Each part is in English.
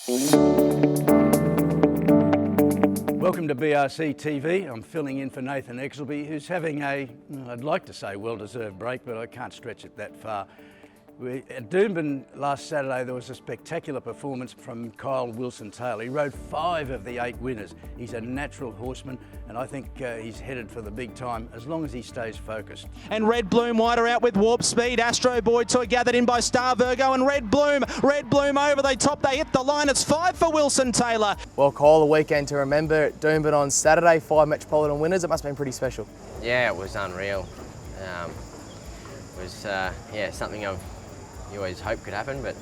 Welcome to BRC TV. I'm filling in for Nathan Exelby, who's having a, I'd like to say well-deserved break, but I can't stretch it that far. At Doomben last Saturday, there was a spectacular performance from Kyle Wilson-Taylor. He rode 5 of the 8 winners. He's a natural horseman, and I think he's headed for the big time as long as he stays focused. And Red Bloom wide are out with Warp Speed. Astro Boy Toy gathered in by Star Virgo, and Red Bloom over the top. They hit the line. It's 5 for Wilson-Taylor. Well, Kyle, the weekend to remember at Doomben on Saturday, 5 Metropolitan winners. It must have been pretty special. Yeah, it was unreal. It was something you always hope could happen, but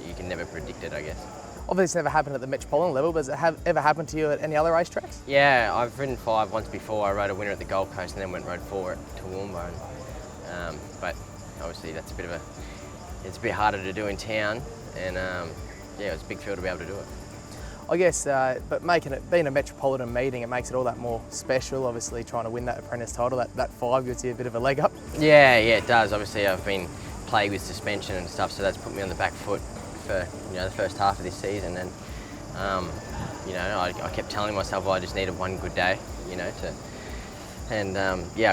you can never predict it, I guess. Obviously, it's never happened at the Metropolitan level, but has it ever happened to you at any other racetracks? Yeah, I've ridden 5 once before. I rode a winner at the Gold Coast and then rode 4 at Toowoomba. But obviously that's it's a bit harder to do in town, and it was a big feel to be able to do it. I guess, but being a Metropolitan meeting, it makes it all that more special. Obviously, trying to win that apprentice title, that 5 gives you a bit of a leg up. Yeah, it does. Obviously, I've been plagued with suspension and stuff, so that's put me on the back foot for the first half of this season. And I kept telling myself I just needed one good day, I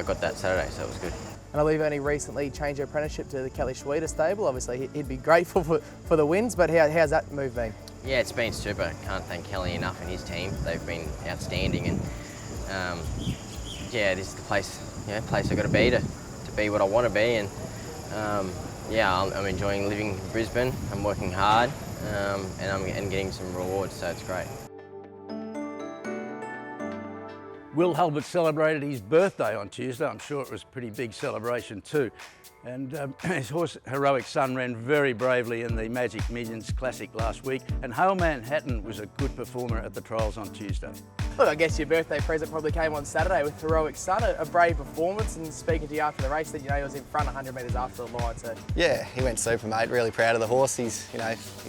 got that Saturday, so it was good. And I believe only recently changed your apprenticeship to the Kelly Schweida stable. Obviously, he'd be grateful for the wins, but how's that move been? Yeah, it's been super. Can't thank Kelly enough and his team. They've been outstanding, and this is the place I've got to be what I want to be. And I'm enjoying living in Brisbane. I'm working hard, and I'm getting some rewards, so it's great. Will Hulbert celebrated his birthday on Tuesday. I'm sure it was a pretty big celebration too. And his horse Heroic Sun ran very bravely in the Magic Millions Classic last week, and Hale Manhattan was a good performer at the trials on Tuesday. Look, I guess your birthday present probably came on Saturday with Heroic Sun, a brave performance, and speaking to you after the race, that he was in front 100 metres after the line. So yeah, he went super, mate. Really proud of the horse. He's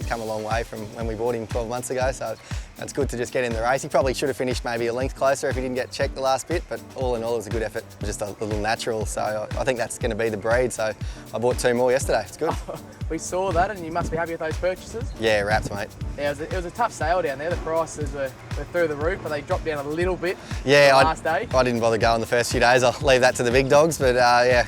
come a long way from when we bought him 12 months ago, so it's good to just get in the race. He probably should have finished maybe a length closer if he didn't get checked the last bit, but all in all, it was a good effort. Just a little natural, so I think that's going to be the breed. So I bought 2 more yesterday. It's good. We saw that, and you must be happy with those purchases. Yeah, wraps, mate. Yeah, it was a tough sale down there. The prices were through the roof, but they dropped down a little bit. Yeah, the last day. I didn't bother going the first few days. I'll leave that to the big dogs, but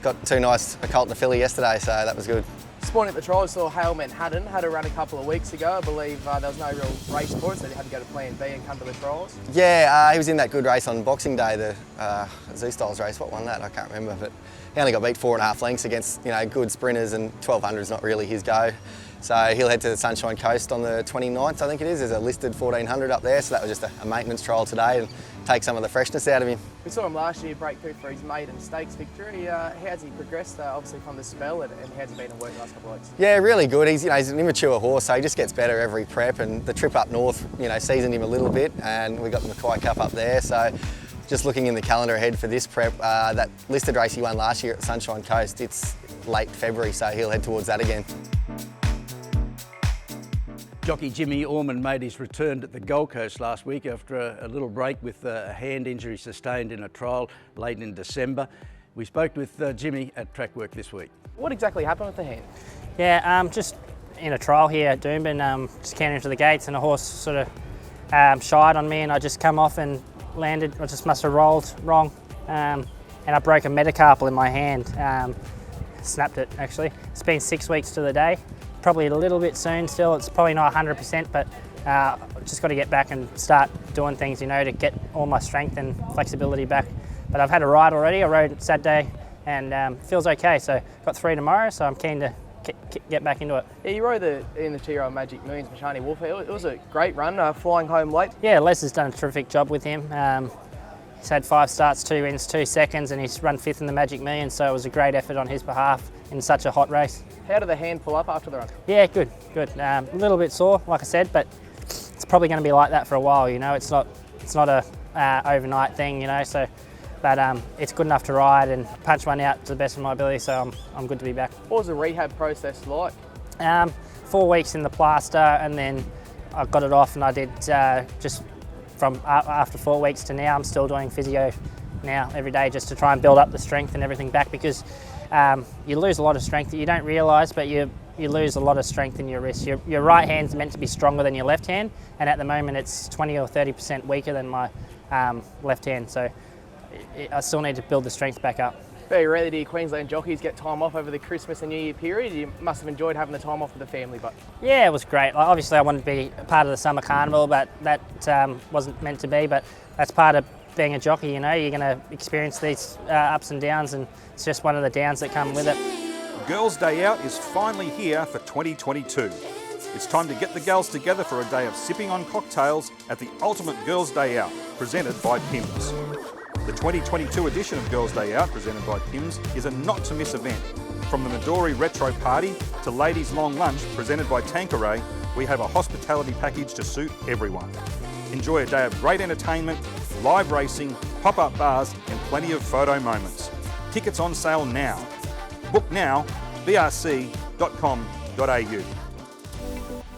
got 2 nice, a colt and a filly yesterday, so that was good. Spawning at the trials, saw Hale Manhattan had a run a couple of weeks ago. I believe there was no real race for it, so you had to go to Plan B and come to the trials. Yeah, he was in that good race on Boxing Day, the Z-Styles race. What won that? I can't remember, but he only got beat 4.5 lengths against good sprinters, and 1200 is not really his go. So he'll head to the Sunshine Coast on the 29th, I think it is. There's a listed 1400 up there, so that was just a maintenance trial today and take some of the freshness out of him. We saw him last year break through for his maiden stakes victory. How's he progressed, obviously from the spell, and how's he been in work the last couple of weeks? Yeah, really good. He's an immature horse, so he just gets better every prep, and the trip up north, seasoned him a little bit, and we got the Mackay Cup up there, so just looking in the calendar ahead for this prep, that listed race he won last year at the Sunshine Coast, it's late February, so he'll head towards that again. Jockey Jimmy Orman made his return at the Gold Coast last week after a little break with a hand injury sustained in a trial late in December. We spoke with Jimmy at track work this week. What exactly happened with the hand? Yeah, just in a trial here at Doomben, just came into the gates and a horse sort of shied on me, and I just come off and landed. I just must have rolled wrong, and I broke a metacarpal in my hand. Snapped it actually. It's been 6 weeks to the day. Probably a little bit soon still. It's probably not 100%, but just got to get back and start doing things, to get all my strength and flexibility back. But I've had a ride already. I rode Saturday and feels okay. So got 3 tomorrow, so I'm keen to get back into it. Yeah, you rode in the 2-year-old Magic Millions, Mashani Wolf. It was a great run, flying home late. Yeah, Les has done a terrific job with him. He's had 5 starts, 2 wins, 2 seconds, and he's run 5th in the Magic Millions, so it was a great effort on his behalf in such a hot race. How did the hand pull up after the run? Yeah, good. A little bit sore, like I said, but it's probably going to be like that for a while. It's not a overnight thing, but it's good enough to ride and punch one out to the best of my ability. So I'm good to be back. What was the rehab process like? 4 weeks in the plaster, and then I got it off, and I did just from after 4 weeks to now. I'm still doing physio now every day just to try and build up the strength and everything back, because you lose a lot of strength that you don't realise, but you lose a lot of strength in your wrist. Your right hand's meant to be stronger than your left hand, and at the moment it's 20 or 30% weaker than my left hand, so I still need to build the strength back up. Very rarely do Queensland jockeys get time off over the Christmas and New Year period. You must have enjoyed having the time off with the family, but... Yeah, it was great. Like, obviously I wanted to be a part of the summer carnival, but that wasn't meant to be, but that's part of being a jockey, you know. You're going to experience these ups and downs, and it's just one of the downs that come with it. Girls' Day Out is finally here for 2022. It's time to get the girls together for a day of sipping on cocktails at the Ultimate Girls' Day Out, presented by Pims. The 2022 edition of Girls' Day Out, presented by Pims, is a not-to-miss event. From the Midori Retro Party to Ladies' Long Lunch, presented by Tanqueray, we have a hospitality package to suit everyone. Enjoy a day of great entertainment, live racing, pop-up bars and plenty of photo moments. Tickets on sale now. Book now, brc.com.au.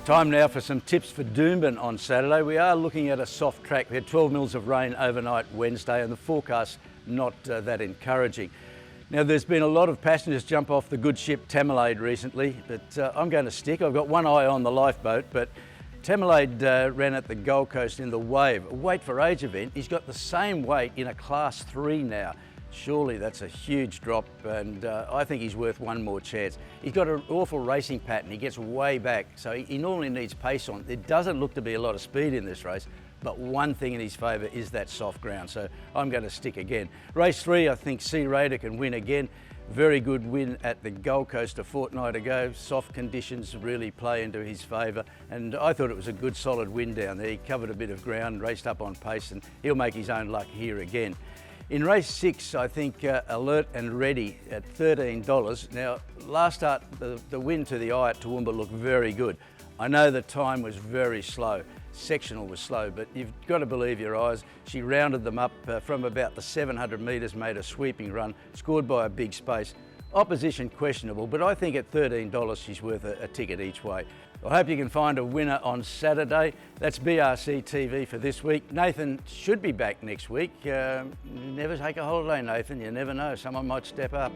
Time now for some tips for Doomben on Saturday. We are looking at a soft track. We had 12 mils of rain overnight Wednesday and the forecast not that encouraging. Now there's been a lot of passengers jump off the good ship Tamerlade recently, but I'm going to stick. I've got one eye on the lifeboat, but Tamerlade ran at the Gold Coast in the Wave, a weight for age event. He's got the same weight in a Class 3 now. Surely that's a huge drop, and I think he's worth one more chance. He's got an awful racing pattern. He gets way back, so he normally needs pace on. There doesn't look to be a lot of speed in this race, but one thing in his favour is that soft ground, so I'm going to stick again. Race 3, I think C Raider can win again. Very good win at the Gold Coast a fortnight ago. Soft conditions really play into his favour, and I thought it was a good solid win down there. He covered a bit of ground, raced up on pace, and he'll make his own luck here again. In race 6, I think Alert and Ready at $13. Now, last start, the win to the eye at Toowoomba looked very good. I know the time was very slow. Sectional was slow, but you've got to believe your eyes. She rounded them up from about the 700 metres, made a sweeping run, scored by a big space. Opposition questionable, but I think at $13 she's worth a ticket each way. I hope you can find a winner on Saturday. That's BRC TV for this week. Nathan should be back next week. Never take a holiday, Nathan. You never know. Someone might step up.